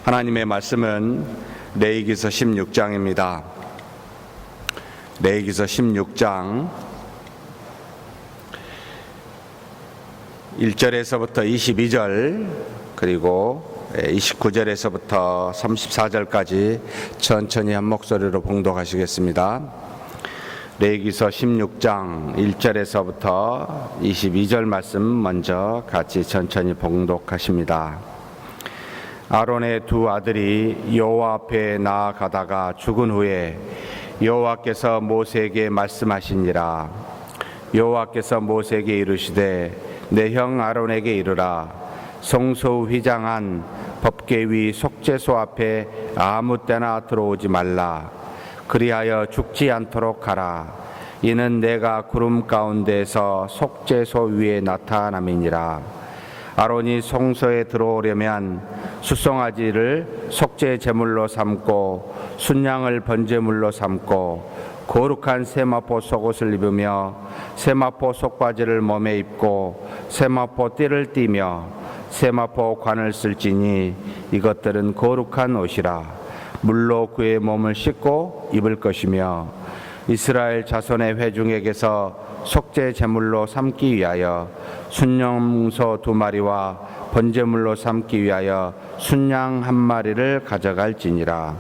하나님의 말씀은 레위기서 16장입니다. 레위기서 16장 1절에서부터 22절 그리고 29절에서부터 34절까지 천천히 한 목소리로 봉독하시겠습니다. 레위기서 16장 1절에서부터 22절 말씀 먼저 같이 천천히 봉독하십니다. 아론의 두 아들이 여호와 앞에 나아가다가 죽은 후에 여호와께서 모세에게 말씀하시니라. 여호와께서 모세에게 이르시되 내 형 아론에게 이르라. 성소 휘장한 법궤위 속죄소 앞에 아무 때나 들어오지 말라. 그리하여 죽지 않도록 하라. 이는 내가 구름 가운데에서 속죄소 위에 나타남이니라. 아론이 성소에 들어오려면 수송아지를 속죄 제물로 삼고 순양을 번제물로 삼고 거룩한 세마포 속옷을 입으며 세마포 속바지를 몸에 입고 세마포 띠를 띠며 세마포 관을 쓸지니 이것들은 거룩한 옷이라. 물로 그의 몸을 씻고 입을 것이며 이스라엘 자손의 회중에게서 속죄 제물로 삼기 위하여 순염소 2마리와 번제물로 삼기 위하여 순양 1마리를 가져갈지니라.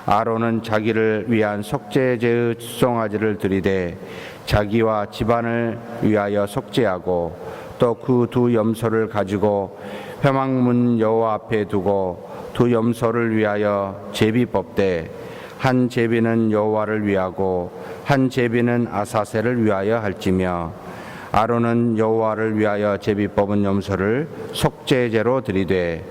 아론은 자기를 위한 속죄제의 수송아지를 드리되 자기와 집안을 위하여 속죄하고 또 그 두 염소를 가지고 회막문 여호와 앞에 두고 두 염소를 위하여 제비 뽑되 한 제비는 여호와를 위하고 한 제비는 아사셀을 위하여 할지며 아론은 여호와를 위하여 제비 뽑은 염소를 속죄제로 드리되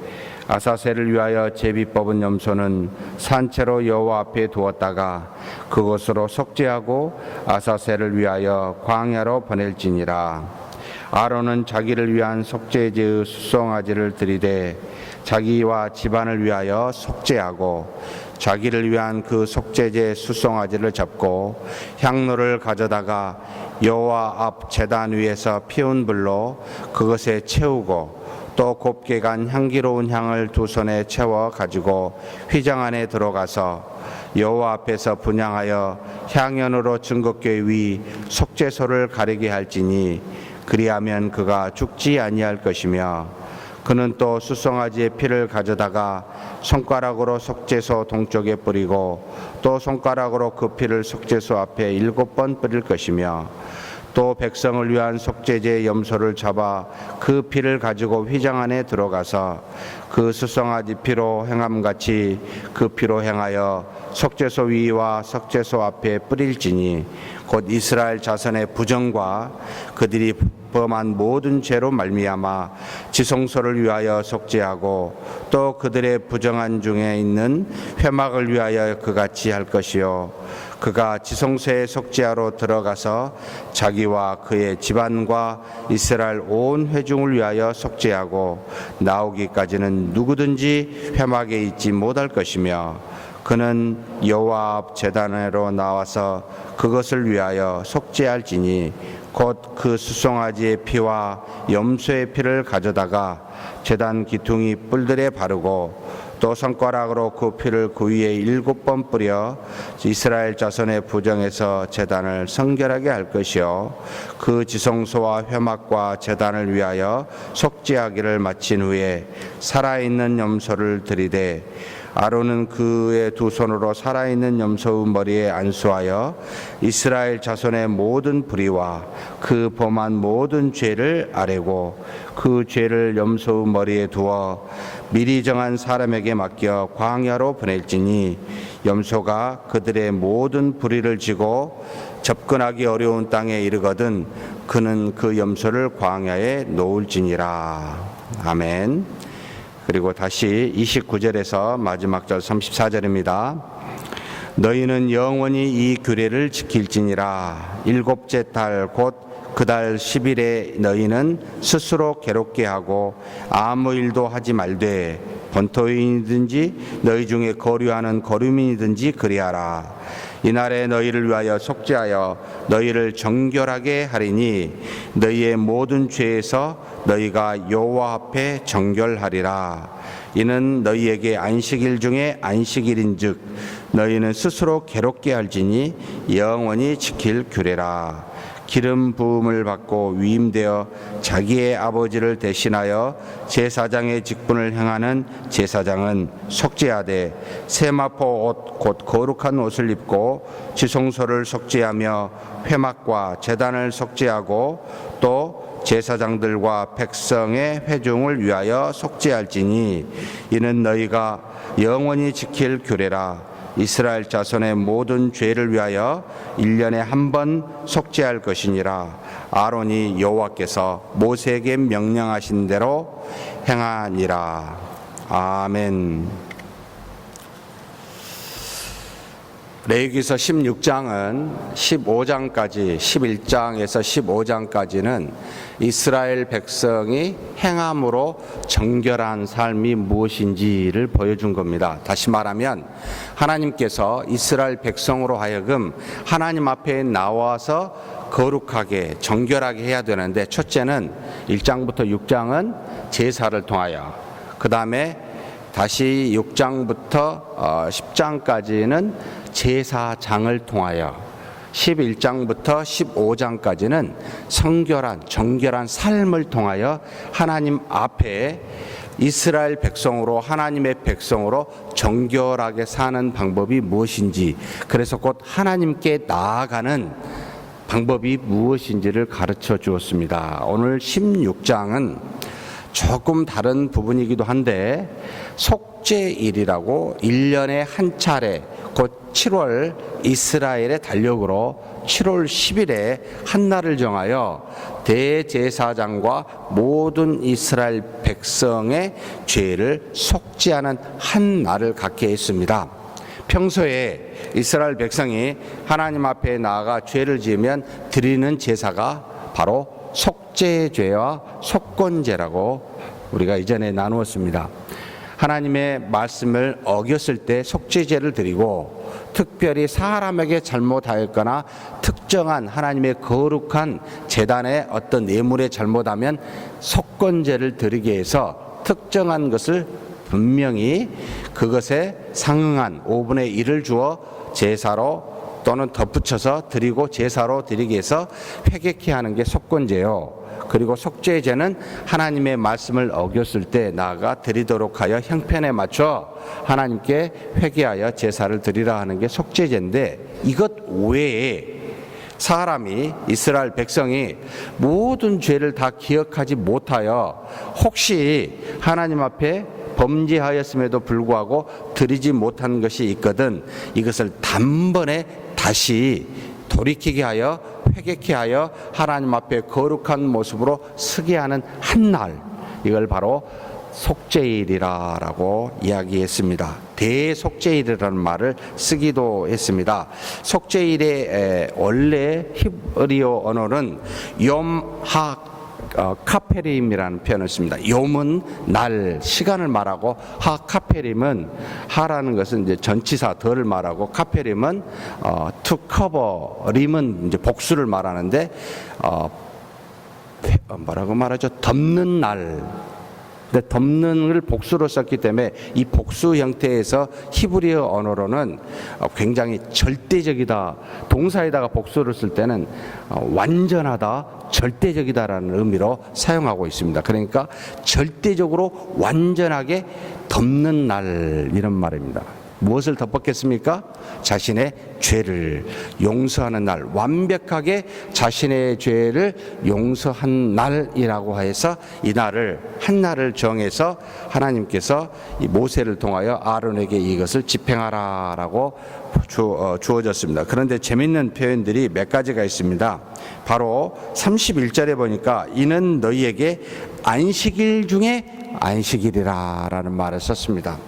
아사셀을 위하여 제비 뽑은 염소는 산채로 여호와 앞에 두었다가 그것으로 속죄하고 아사셀을 위하여 광야로 보낼지니라. 아론은 자기를 위한 속죄제의 수송아지를 드리되 자기와 집안을 위하여 속죄하고 자기를 위한 그 속죄제 수송아지를 잡고 향로를 가져다가 여호와 앞 제단 위에서 피운 불로 그것에 채우고 또 곱게 간 향기로운 향을 두 손에 채워 가지고 휘장 안에 들어가서 여호와 앞에서 분향하여 향연으로 증거궤 위 속죄소를 가리게 할지니 그리하면 그가 죽지 아니할 것이며 그는 또 수송아지의 피를 가져다가 손가락으로 속죄소 동쪽에 뿌리고 또 손가락으로 그 피를 속죄소 앞에 7번 뿌릴 것이며 또 백성을 위한 속죄제 염소를 잡아 그 피를 가지고 휘장 안에 들어가서 그 수송아지 피로 행함같이 그 피로 행하여 속죄소 위와 속죄소 앞에 뿌릴지니 곧 이스라엘 자손의 부정과 그들이 범한 모든 죄로 말미암아 지성소를 위하여 속죄하고 또 그들의 부정한 중에 있는 회막을 위하여 그같이 할 것이요 그가 지성소에 속죄하러 들어가서 자기와 그의 집안과 이스라엘 온 회중을 위하여 속죄하고 나오기까지는 누구든지 회막에 있지 못할 것이며 그는 여호와 앞 제단으로 나와서 그것을 위하여 속죄할지니 곧 그 수송아지의 피와 염소의 피를 가져다가 제단 기퉁이 뿔들에 바르고 또 손가락으로 그 피를 그 위에 7번 뿌려 이스라엘 자손의 부정에서 제단을 성결하게 할 것이요 그 지성소와 회막과 제단을 위하여 속죄하기를 마친 후에 살아있는 염소를 드리되 아론은 그의 두 손으로 살아있는 염소의 머리에 안수하여 이스라엘 자손의 모든 불의와 그 범한 모든 죄를 아뢰고 그 죄를 염소의 머리에 두어 미리 정한 사람에게 맡겨 광야로 보낼지니 염소가 그들의 모든 불의를 지고 접근하기 어려운 땅에 이르거든 그는 그 염소를 광야에 놓을지니라. 아멘. 그리고 다시 29절에서 마지막 절 34절입니다. 너희는 영원히 이 규례를 지킬지니라. 7째 달 곧 그 달 10일에 너희는 스스로 괴롭게 하고 아무 일도 하지 말되 본토인이든지 너희 중에 거류하는 거류민이든지 그리하라. 이날에 너희를 위하여 속죄하여 너희를 정결하게 하리니 너희의 모든 죄에서 너희가 여호와 앞에 정결하리라. 이는 너희에게 안식일 중에 안식일인즉 너희는 스스로 괴롭게 할지니 영원히 지킬 규례라. 기름 부음을 받고 위임되어 자기의 아버지를 대신하여 제사장의 직분을 행하는 제사장은 속죄하되 세마포 옷 곧 거룩한 옷을 입고 지성소를 속죄하며 회막과 제단을 속죄하고 또 제사장들과 백성의 회중을 위하여 속죄할지니 이는 너희가 영원히 지킬 규례라. 이스라엘 자손의 모든 죄를 위하여 1년에 한 번 속죄할 것이니라. 아론이 여호와께서 모세에게 명령하신 대로 행하니라. 아멘. 레위기서 16장은 15장까지 11장에서 15장까지는 이스라엘 백성이 행함으로 정결한 삶이 무엇인지를 보여준 겁니다. 다시 말하면 하나님께서 이스라엘 백성으로 하여금 하나님 앞에 나와서 거룩하게 정결하게 해야 되는데, 첫째는 1장부터 6장은 제사를 통하여, 그 다음에 다시 6장부터 10장까지는 제사장을 통하여, 11장부터 15장까지는 성결한 정결한 삶을 통하여 하나님 앞에 이스라엘 백성으로, 하나님의 백성으로 정결하게 사는 방법이 무엇인지, 그래서 곧 하나님께 나아가는 방법이 무엇인지를 가르쳐 주었습니다. 오늘 16장은 조금 다른 부분이기도 한데, 속죄일이라고 1년에 한 차례, 곧 7월 이스라엘의 달력으로 7월 10일에 한 날을 정하여 대제사장과 모든 이스라엘 백성의 죄를 속죄하는 한 날을 갖게 했습니다. 평소에 이스라엘 백성이 하나님 앞에 나아가 죄를 지으면 드리는 제사가 바로 속죄죄와 속건제라고 우리가 이전에 나누었습니다. 하나님의 말씀을 어겼을 때 속죄제를 드리고, 특별히 사람에게 잘못하였거나 특정한 하나님의 거룩한 제단에 어떤 예물에 잘못하면 속건제를 드리게 해서 특정한 것을 분명히 그것에 상응한 5분의 1을 주어 제사로 또는 덧붙여서 드리고 제사로 드리게 해서 회개케 하는 게 속건제요. 그리고 속죄제는 하나님의 말씀을 어겼을 때 나아가 드리도록 하여 형편에 맞춰 하나님께 회개하여 제사를 드리라 하는 게 속죄제인데, 이것 외에 사람이, 이스라엘 백성이 모든 죄를 다 기억하지 못하여 혹시 하나님 앞에 범죄하였음에도 불구하고 드리지 못한 것이 있거든 이것을 단번에 다시 돌이키게 하여 회개케 하여 하나님 앞에 거룩한 모습으로 서게 하는 한 날, 이걸 바로 속죄일이라고 이야기했습니다. 대속죄일이라는 말을 쓰기도 했습니다. 속죄일의 원래 히브리어 언어는 욤하 카페림이라는 표현을 씁니다. 욤은 날, 시간을 말하고, 카페림은, 하라는 것은 이제 전치사 덜을 말하고, 카페림은 to cover, 림은 이제 복수를 말하는데, 뭐라고 말하죠? 덮는 날. 근데 덮는을 복수로 썼기 때문에 이 복수 형태에서 히브리어 언어로는 굉장히 절대적이다. 동사에다가 복수를 쓸 때는 완전하다, 절대적이다라는 의미로 사용하고 있습니다. 그러니까 절대적으로 완전하게 덮는 날, 이런 말입니다. 무엇을 덮었겠습니까? 자신의 죄를 용서하는 날, 완벽하게 자신의 죄를 용서한 날이라고 해서 이 날을, 한 날을 정해서 하나님께서 이 모세를 통하여 아론에게 이것을 집행하라라고 주어졌습니다. 그런데 재밌는 표현들이 몇 가지가 있습니다. 바로 31절에 보니까 이는 너희에게 안식일 중에 안식일이라라는 말을 썼습니다.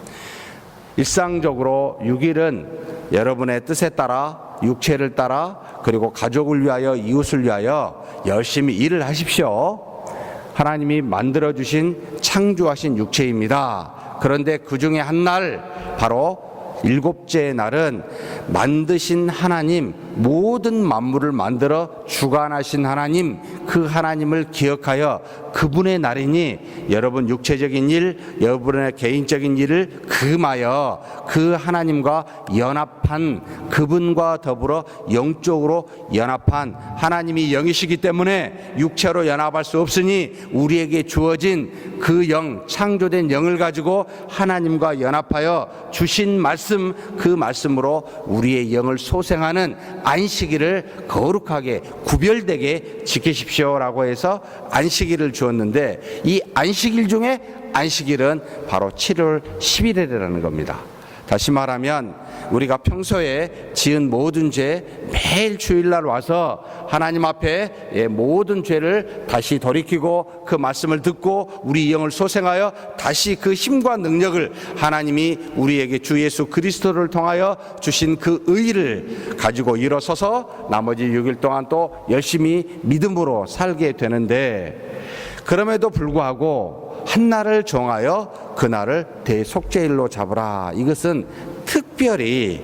일상적으로 6일은 여러분의 뜻에 따라, 육체를 따라, 그리고 가족을 위하여, 이웃을 위하여 열심히 일을 하십시오. 하나님이 만들어주신, 창조하신 육체입니다. 그런데 그 중에 한 날, 바로 일곱째 날은 만드신 하나님, 모든 만물을 만들어 주관하신 하나님, 그 그 하나님을 기억하여 그분의 날이니 여러분 육체적인 일, 여러분의 개인적인 일을 금하여 그 하나님과 연합한, 그분과 더불어 영적으로 연합한, 하나님이 영이시기 때문에 육체로 연합할 수 없으니 우리에게 주어진 그 영, 창조된 영을 가지고 하나님과 연합하여 주신 말씀, 그 말씀으로 우리의 영을 소생하는 안식일을 거룩하게 구별되게 지키십시오라고 해서 안식일을 주었는데, 이 안식일 중에 안식일은 바로 7월 10일이라는 겁니다. 다시 말하면 우리가 평소에 지은 모든 죄, 매일 주일날 와서 하나님 앞에 모든 죄를 다시 돌이키고 그 말씀을 듣고 우리 영을 소생하여 다시 그 힘과 능력을, 하나님이 우리에게 주 예수 그리스도를 통하여 주신 그 의를 가지고 일어서서 나머지 6일 동안 또 열심히 믿음으로 살게 되는데, 그럼에도 불구하고 한날을 정하여 그날을 대속죄일로 잡으라. 이것은 특별히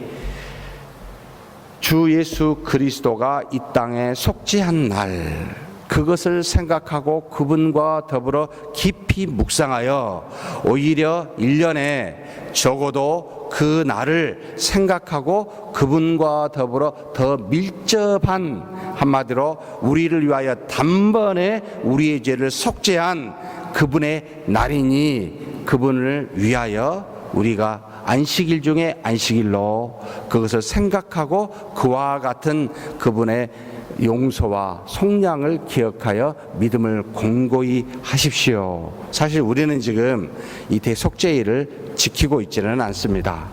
주 예수 그리스도가 이 땅에 속죄한 날, 그것을 생각하고 그분과 더불어 깊이 묵상하여 오히려 1년에 적어도 그 날을 생각하고 그분과 더불어 더 밀접한, 한마디로 우리를 위하여 단번에 우리의 죄를 속죄한 그분의 날이니, 그분을 위하여 우리가 안식일 중에 안식일로 그것을 생각하고 그와 같은 그분의 용서와 속량을 기억하여 믿음을 공고히 하십시오. 사실 우리는 지금 이 대속죄일을 지키고 있지는 않습니다.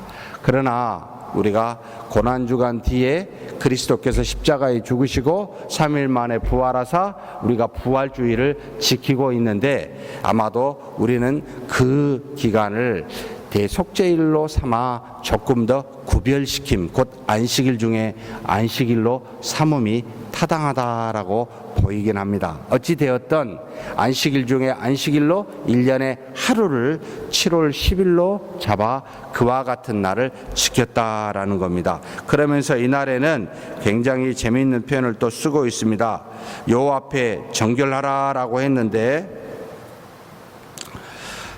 그러나 우리가 고난주간 뒤에 그리스도께서 십자가에 죽으시고 3일 만에 부활하사 우리가 부활주의를 지키고 있는데, 아마도 우리는 그 기간을 대속죄일로 삼아 조금 더 구별시킴, 곧 안식일 중에 안식일로 삼음이 타당하다라고 보이긴 합니다. 어찌되었던 안식일 중에 안식일로 1년에 하루를 7월 10일로 잡아 그와 같은 날을 지켰다라는 겁니다. 그러면서 이 날에는 굉장히 재미있는 표현을 또 쓰고 있습니다. 요 앞에 정결하라라고 했는데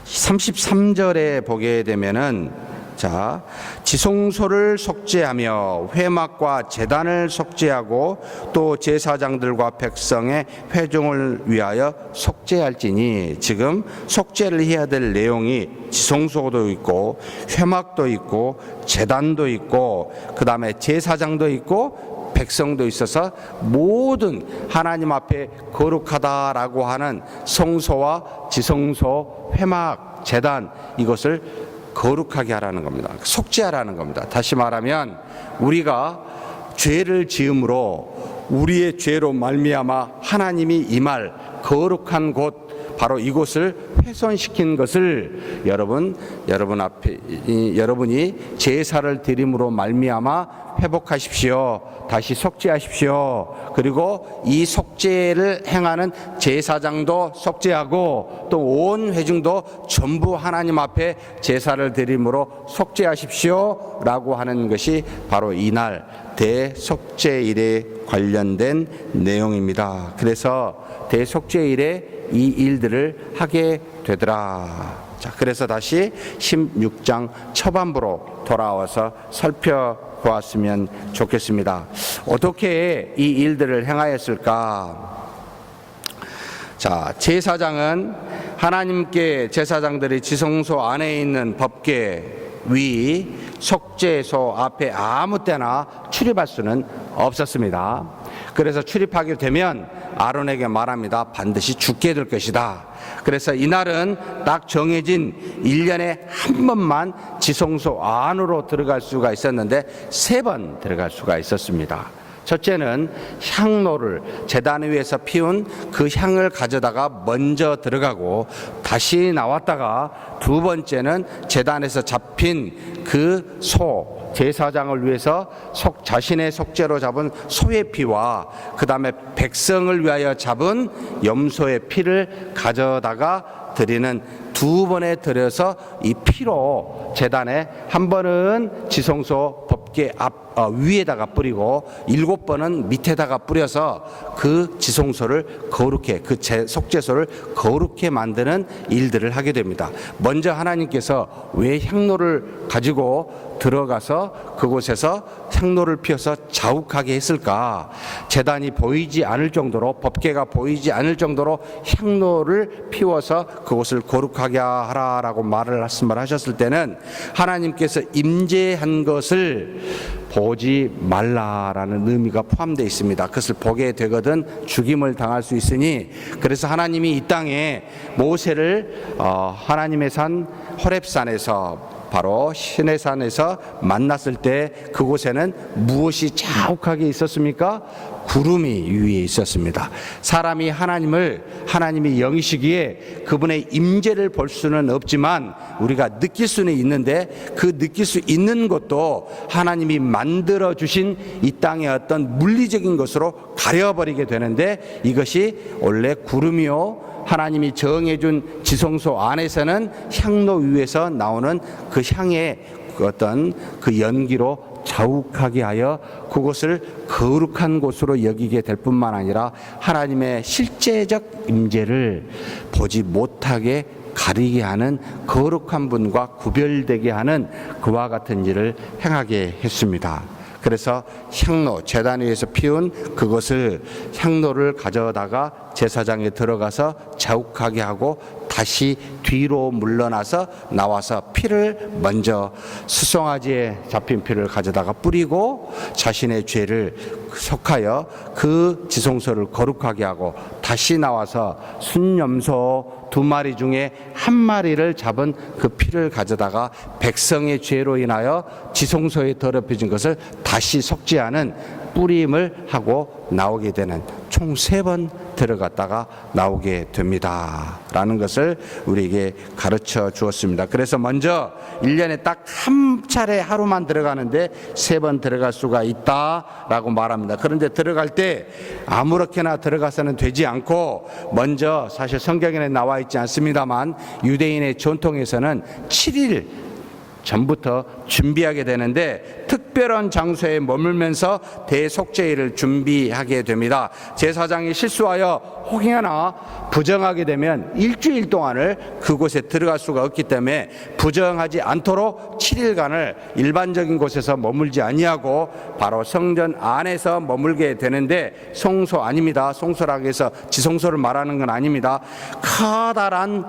33절에 보게 되면은, 자, 지성소를 속죄하며 회막과 제단을 속죄하고 또 제사장들과 백성의 회중을 위하여 속죄할지니, 지금 속죄를 해야 될 내용이 지성소도 있고 회막도 있고 제단도 있고 그 다음에 제사장도 있고 백성도 있어서 모든 하나님 앞에 거룩하다라고 하는 성소와 지성소, 회막, 제단, 이것을 거룩하게 하라는 겁니다. 속죄하라는 겁니다. 다시 말하면 우리가 죄를 지음으로 우리의 죄로 말미암아 하나님이 임할 거룩한 곳, 바로 이곳을 훼손시킨 것을 여러분 앞에 여러분이 제사를 드림으로 말미암아 회복하십시오. 다시 속죄하십시오. 그리고 이 속죄를 행하는 제사장도 속죄하고 또 온 회중도 전부 하나님 앞에 제사를 드림으로 속죄하십시오 라고 하는 것이 바로 이날 대속죄일에 관련된 내용입니다. 그래서 대속죄일에 이 일들을 하게 되더라. 자, 그래서 다시 16장 초반부로 돌아와서 살펴보았으면 좋겠습니다. 어떻게 이 일들을 행하였을까? 자, 제사장은 하나님께 제사장들이 지성소 안에 있는 법궤 위 속죄소 앞에 아무 때나 출입할 수는 없었습니다. 그래서 출입하게 되면 아론에게 말합니다. 반드시 죽게 될 것이다. 그래서 이날은 딱 정해진 1년에 한 번만 지성소 안으로 들어갈 수가 있었는데 3번 들어갈 수가 있었습니다. 첫째는 향로를 제단 위에서 피운 그 향을 가져다가 먼저 들어가고 다시 나왔다가, 두 번째는 제단에서 잡힌 그 소, 제사장을 위해서 자신의 속죄로 잡은 소의 피와 그 다음에 백성을 위하여 잡은 염소의 피를 가져다가 드리는, 2번에 들여서 이 피로 제단에, 한 번은 지성소 법궤 위에다가 뿌리고 7번은 밑에다가 뿌려서 그 지성소를 거룩해, 그 속죄소를 거룩해 만드는 일들을 하게 됩니다. 먼저 하나님께서 왜 향로를 가지고 들어가서 그곳에서 향로를 피워서 자욱하게 했을까? 제단이 보이지 않을 정도로, 법궤가 보이지 않을 정도로 향로를 피워서 그곳을 거룩하게 하라라고 말씀을 하셨을 때는 하나님께서 임재한 것을 보지 말라라는 의미가 포함되어 있습니다. 그것을 보게 되거든 죽임을 당할 수 있으니, 그래서 하나님이 이 땅에 모세를 하나님의 산 호렙산에서, 바로 시내산에서 만났을 때 그곳에는 무엇이 자욱하게 있었습니까? 구름이 위에 있었습니다. 사람이 하나님이 영이시기에 그분의 임재를 볼 수는 없지만 우리가 느낄 수는 있는데, 그 느낄 수 있는 것도 하나님이 만들어 주신 이 땅의 어떤 물리적인 것으로 가려버리게 되는데, 이것이 원래 구름이요, 하나님이 정해준 지성소 안에서는 향로 위에서 나오는 그 향의 어떤 그 연기로 자욱하게 하여 그곳을 거룩한 곳으로 여기게 될 뿐만 아니라 하나님의 실제적 임재를 보지 못하게 가리게 하는, 거룩한 분과 구별되게 하는 그와 같은 일을 행하게 했습니다. 그래서 향로, 제단 위에서 피운 그것을, 향로를 가져다가 제사장에 들어가서 자욱하게 하고 다시 뒤로 물러나서 나와서 피를 먼저, 수송아지에 잡힌 피를 가져다가 뿌리고 자신의 죄를 속하여 그 지성소를 거룩하게 하고 다시 나와서 순염소 2마리 중에 1마리를 잡은 그 피를 가져다가 백성의 죄로 인하여 지성소에 더럽혀진 것을 다시 속죄하는 뿌림을 하고 나오게 되는, 총 3번 들어갔다가 나오게 됩니다 라는 것을 우리에게 가르쳐 주었습니다. 그래서 먼저 1년에 딱 한 차례 하루만 들어가는데 3번 들어갈 수가 있다라고 말합니다. 그런데 들어갈 때 아무렇게나 들어가서는 되지 않고, 먼저 사실 성경에는 나와 있지 않습니다만 유대인의 전통에서는 7일 전부터 준비하게 되는데, 특별한 장소에 머물면서 대속죄일을 준비하게 됩니다. 제사장이 실수하여 혹여나 부정하게 되면 일주일 동안을 그곳에 들어갈 수가 없기 때문에 부정하지 않도록 7일간을 일반적인 곳에서 머물지 아니하고 바로 성전 안에서 머물게 되는데, 성소 아닙니다. 성소라고 해서 지성소를 말하는 건 아닙니다. 커다란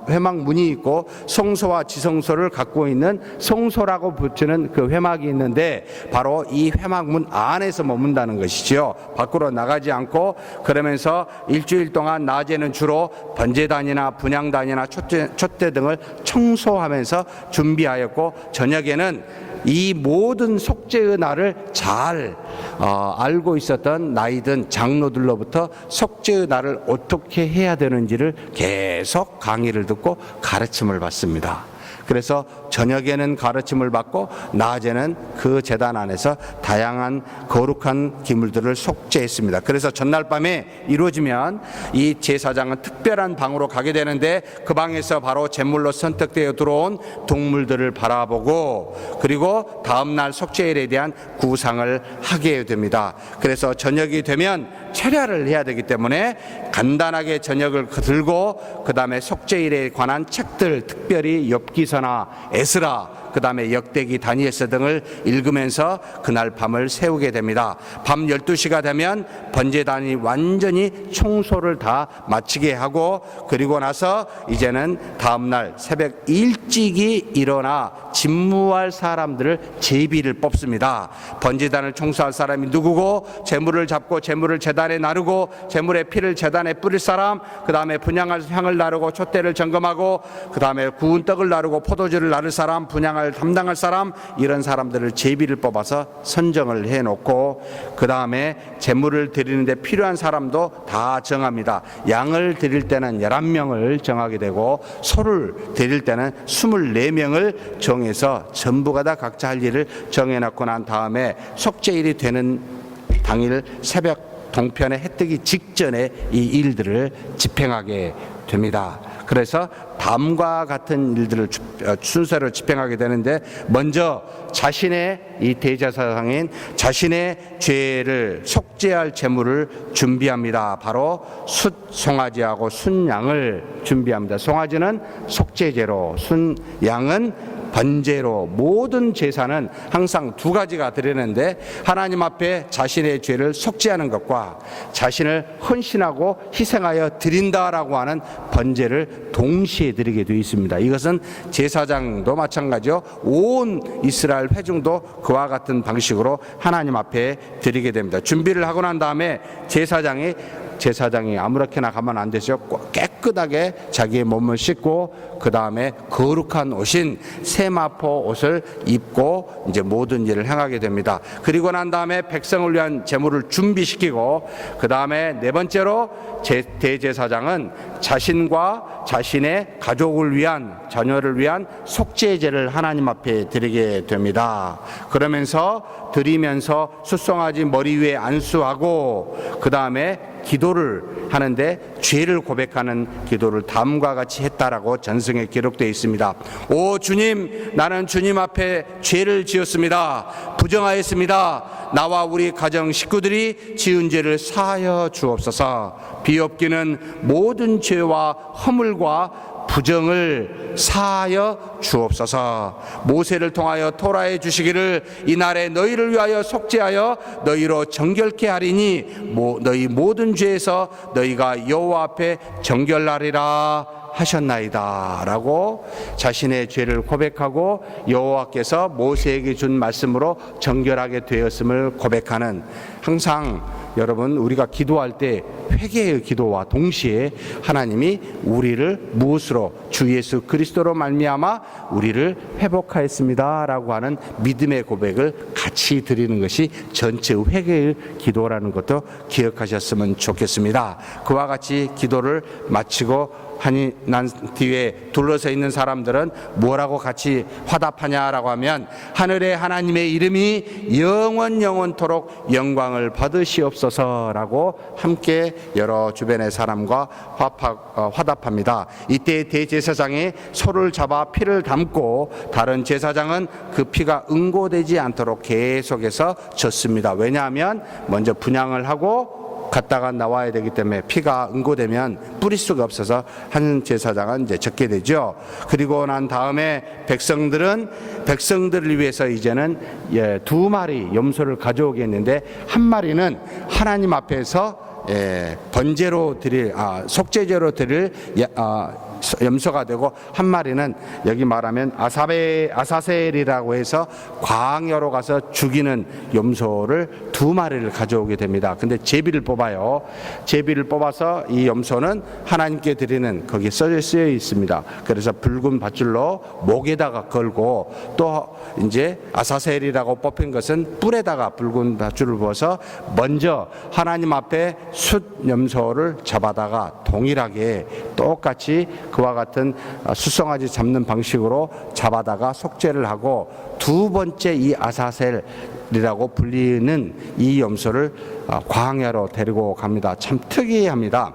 회막문이 있고 성소와 지성소를 갖고 있는 성소라고 붙이는 그 회막이 있는데, 바로 이 회막문 안에서 머문다는 것이지요. 밖으로 나가지 않고, 그러면서 일주일 동안 낮에는 주로 번제단이나 분향단이나 촛대 등을 청소하면서 준비하였고, 저녁에는 이 모든 속죄의 날을 잘 알고 있었던 나이든 장로들로부터 속죄의 날을 어떻게 해야 되는지를 계속 강의를 듣고 가르침을 받습니다. 그래서 저녁에는 가르침을 받고 낮에는 그 제단 안에서 다양한 거룩한 기물들을 속죄했습니다. 그래서 전날 밤에 이루어지면 이 제사장은 특별한 방으로 가게 되는데, 그 방에서 바로 제물로 선택되어 들어온 동물들을 바라보고, 그리고 다음날 속죄일에 대한 구상을 하게 됩니다. 그래서 저녁이 되면 철야를 해야 되기 때문에 간단하게 저녁을 들고, 그 다음에 속죄일에 관한 책들, 특별히 욥기서나 에스라, 그 다음에 역대기, 다니엘서 등을 읽으면서 그날 밤을 새우게 됩니다. 밤 12시가 되면 번제단이 완전히 청소를 다 마치게 하고, 그리고 나서 이제는 다음날 새벽 일찍이 일어나 집무할 사람들을 제비를 뽑습니다. 번제단을 청소할 사람이 누구고, 제물을 잡고 제물을 제단에 나르고, 제물의 피를 제단에 뿌릴 사람, 그 다음에 분향할 향을 나르고 촛대를 점검하고, 그 다음에 구운 떡을 나르고 포도주를 나를 사람, 분향할 담당할 사람, 이런 사람들을 제비를 뽑아서 선정을 해놓고, 그 다음에 제물을 드리는데 필요한 사람도 다 정합니다. 양을 드릴 때는 11명을 정하게 되고, 소를 드릴 때는 24명을 정해서 전부가 다 각자 할 일을 정해놓고 난 다음에 속죄일이 되는 당일 새벽 동편에 해 뜨기 직전에 이 일들을 집행하게 됩니다. 그래서 다음과 같은 일들을 순서로 집행하게 되는데, 먼저 자신의 이 대제사장인 자신의 죄를 속죄할 제물을 준비합니다. 바로 숫 송아지하고 순양을 준비합니다. 송아지는 속죄제로, 순양은 번제로. 모든 제사는 항상 두 가지가 드리는데, 하나님 앞에 자신의 죄를 속죄하는 것과 자신을 헌신하고 희생하여 드린다라고 하는 번제를 동시에 드리게 되어 있습니다. 이것은 제사장도 마찬가지요, 온 이스라엘 회중도 그와 같은 방식으로 하나님 앞에 드리게 됩니다. 준비를 하고 난 다음에 제사장이 아무렇게나 가면 안 되죠. 깨끗하게 자기의 몸을 씻고, 그 다음에 거룩한 옷인 세마포 옷을 입고 이제 모든 일을 행하게 됩니다. 그리고 난 다음에 백성을 위한 제물을 준비시키고, 그 다음에 네 번째로 대제사장은 자신과 자신의 가족을 위한, 자녀를 위한 속죄제를 하나님 앞에 드리게 됩니다. 그러면서 드리면서 숫송아지 머리 위에 안수하고, 그 다음에 기도를 하는데 죄를 고백하는 기도를 다음과 같이 했다라고 전승에 기록되어 있습니다. 오 주님, 나는 주님 앞에 죄를 지었습니다. 부정하였습니다. 나와 우리 가정 식구들이 지은 죄를 사하여 주옵소서. 비옵기는 모든 죄와 허물과 부정을 사하여 주옵소서. 모세를 통하여 토라해 주시기를, 이날에 너희를 위하여 속죄하여 너희로 정결케 하리니 너희 모든 죄에서 너희가 여호와 앞에 정결하리라 하셨나이다 라고 자신의 죄를 고백하고 여호와께서 모세에게 준 말씀으로 정결하게 되었음을 고백하는, 항상 여러분 우리가 기도할 때 회개의 기도와 동시에 하나님이 우리를 무엇으로, 주 예수 그리스도로 말미암아 우리를 회복하였습니다 라고 하는 믿음의 고백을 같이 드리는 것이 전체 회개의 기도라는 것도 기억하셨으면 좋겠습니다. 그와 같이 기도를 마치고 하니 난 뒤에 둘러서 있는 사람들은 뭐라고 같이 화답하냐라고 하면, 하늘의 하나님의 이름이 영원토록 영광을 받으시옵소서라고 함께 여러 주변의 사람과 화답합니다. 이때 대제사장이 소를 잡아 피를 담고, 다른 제사장은 그 피가 응고되지 않도록 계속해서 젓습니다. 왜냐하면 먼저 분향을 하고 갔다가 나와야 되기 때문에 피가 응고되면 뿌릴 수가 없어서 한 제사장은 이제 적게 되죠. 그리고 난 다음에 백성들을 위해서 이제는 두 마리 염소를 가져오겠는데, 한 마리는 하나님 앞에서 번제로 드릴, 속죄제로 드릴 염소가 되고, 한 마리는 여기 말하면 아사셀이라고 해서 광야로 가서 죽이는 염소를 두 마리를 가져오게 됩니다. 근데 제비를 뽑아요. 제비를 뽑아서 이 염소는 하나님께 드리는, 거기에 쓰여 있습니다. 그래서 붉은 밧줄로 목에다가 걸고, 또 이제 아사셀이라고 뽑힌 것은 뿔에다가 붉은 밧줄을 부어서 먼저 하나님 앞에 숫 염소를 잡아다가 동일하게 똑같이 그와 같은 숫송아지 잡는 방식으로 잡아다가 속죄를 하고, 두 번째 이 아사셀이라고 불리는 이 염소를 광야로 데리고 갑니다. 참 특이합니다.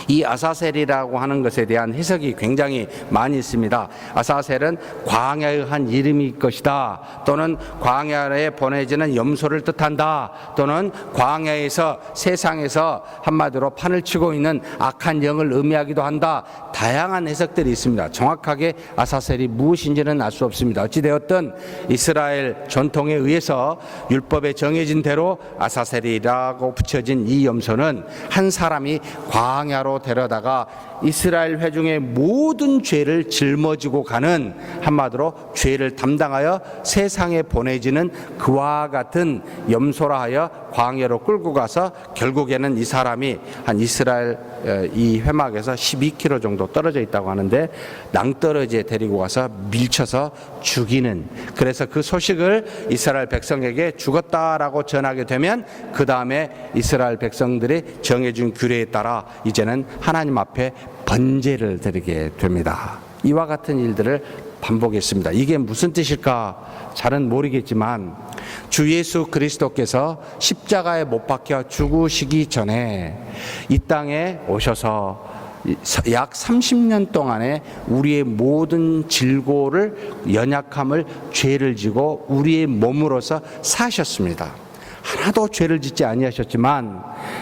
이 아사셀이라고 하는 것에 대한 해석이 굉장히 많이 있습니다. 아사셀은 광야의 한 이름일 것이다, 또는 광야에 보내지는 염소를 뜻한다, 또는 광야에서, 세상에서 한마디로 판을 치고 있는 악한 영을 의미하기도 한다. 다양한 해석들이 있습니다. 정확하게 아사셀이 무엇인지는 알 수 없습니다. 어찌되었든 이스라엘 전통에 의해서 율법에 정해진 대로 아사셀이라고 붙여진 이 염소는 한 사람이 광야로 데려다가 이스라엘 회중의 모든 죄를 짊어지고 가는, 한마디로 죄를 담당하여 세상에 보내지는 그와 같은 염소라 하여 광야로 끌고 가서, 결국에는 이 사람이 한 이스라엘 이 회막에서 12km 정도 떨어져 있다고 하는데, 낭떠러지에 데리고 가서 밀쳐서 죽이는, 그래서 그 소식을 이스라엘 백성에게 죽었다라고 전하게 되면, 그 다음에 이스라엘 백성들이 정해준 규례에 따라 이제는 하나님 앞에 번제를 드리게 됩니다. 이와 같은 일들을 반복했습니다. 이게 무슨 뜻일까 잘은 모르겠지만, 주 예수 그리스도께서 십자가에 못 박혀 죽으시기 전에 이 땅에 오셔서 약 30년 동안에 우리의 모든 질고를, 연약함을, 죄를 지고 우리의 몸으로서 사셨습니다. 하나도 죄를 짓지 아니하셨지만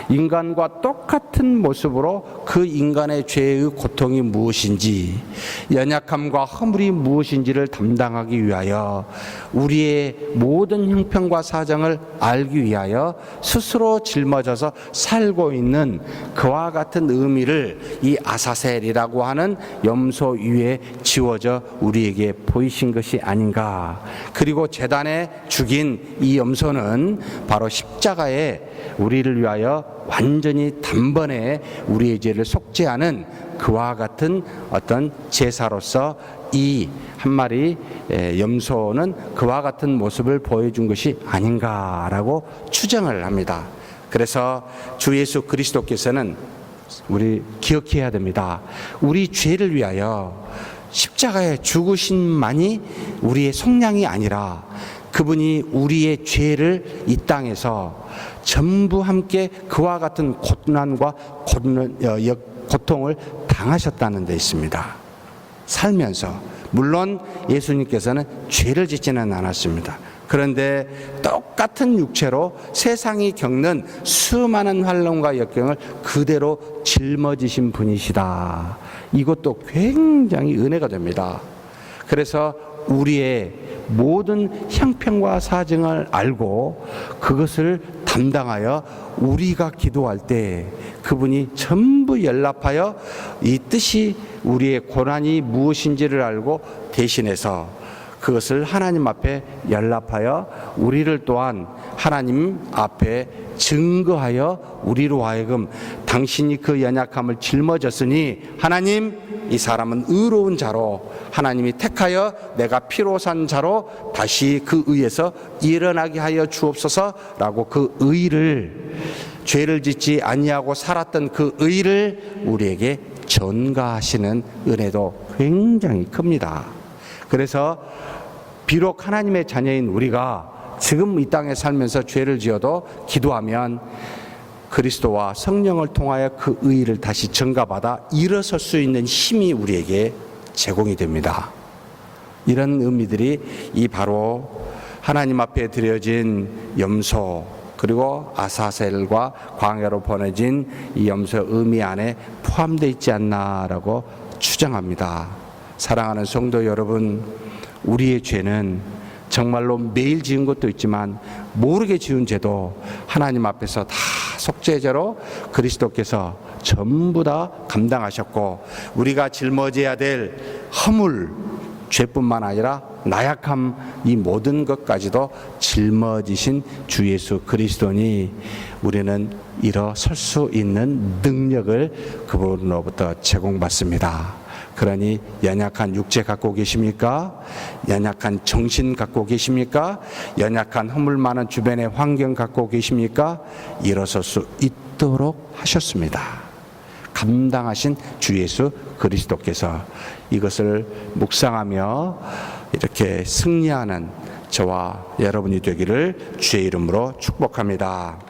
인간과 똑같은 모습으로 그 인간의 죄의 고통이 무엇인지, 연약함과 허물이 무엇인지를 담당하기 위하여, 우리의 모든 형편과 사정을 알기 위하여 스스로 짊어져서 살고 있는 그와 같은 의미를 이 아사셀이라고 하는 염소 위에 지워져 우리에게 보이신 것이 아닌가. 그리고 제단에 죽인 이 염소는 바로 십자가에 우리를 위하여 완전히 단번에 우리의 죄를 속죄하는 그와 같은 어떤 제사로서 이 한 마리 염소는 그와 같은 모습을 보여준 것이 아닌가라고 추정을 합니다. 그래서 주 예수 그리스도께서는 우리 기억해야 됩니다. 우리 죄를 위하여 십자가에 죽으신만이 우리의 속량이 아니라 그분이 우리의 죄를 이 땅에서 전부 함께 그와 같은 고난과 고통을 당하셨다는 데 있습니다. 살면서. 물론 예수님께서는 죄를 짓지는 않았습니다. 그런데 똑같은 육체로 세상이 겪는 수많은 환난과 역경을 그대로 짊어지신 분이시다. 이것도 굉장히 은혜가 됩니다. 그래서 우리의 모든 형편과 사정을 알고 그것을 담당하여 우리가 기도할 때 그분이 전부 연락하여 이 뜻이, 우리의 고난이 무엇인지를 알고 대신해서 그것을 하나님 앞에 연락하여 우리를 또한 하나님 앞에 증거하여 우리로 하여금 당신이 그 연약함을 짊어졌으니 하나님, 이 사람은 의로운 자로 하나님이 택하여 내가 피로 산 자로 다시 그 의에서 일어나게 하여 주옵소서라고 그 의를, 죄를 짓지 아니하고 살았던 그 의를 우리에게 전가하시는 은혜도 굉장히 큽니다. 그래서 비록 하나님의 자녀인 우리가 지금 이 땅에 살면서 죄를 지어도 기도하면 그리스도와 성령을 통하여 그 의를 다시 전가받아 일어설 수 있는 힘이 우리에게 제공이 됩니다. 이런 의미들이 이 바로 하나님 앞에 드려진 염소, 그리고 아사셀과 광야로 보내진 이 염소 의미 안에 포함되어 있지 않나라고 추정합니다. 사랑하는 성도 여러분, 우리의 죄는 정말로 매일 지은 것도 있지만 모르게 지은 죄도 하나님 앞에서 다 속죄제로 그리스도께서 전부 다 감당하셨고, 우리가 짊어져야 될 허물, 죄뿐만 아니라 나약함, 이 모든 것까지도 짊어지신 주 예수 그리스도니 우리는 일어설 수 있는 능력을 그분으로부터 제공받습니다. 그러니 연약한 육체 갖고 계십니까? 연약한 정신 갖고 계십니까? 연약한 허물 많은 주변의 환경 갖고 계십니까? 일어설 수 있도록 하셨습니다. 감당하신 주 예수 그리스도께서 이것을 묵상하며 이렇게 승리하는 저와 여러분이 되기를 주의 이름으로 축복합니다.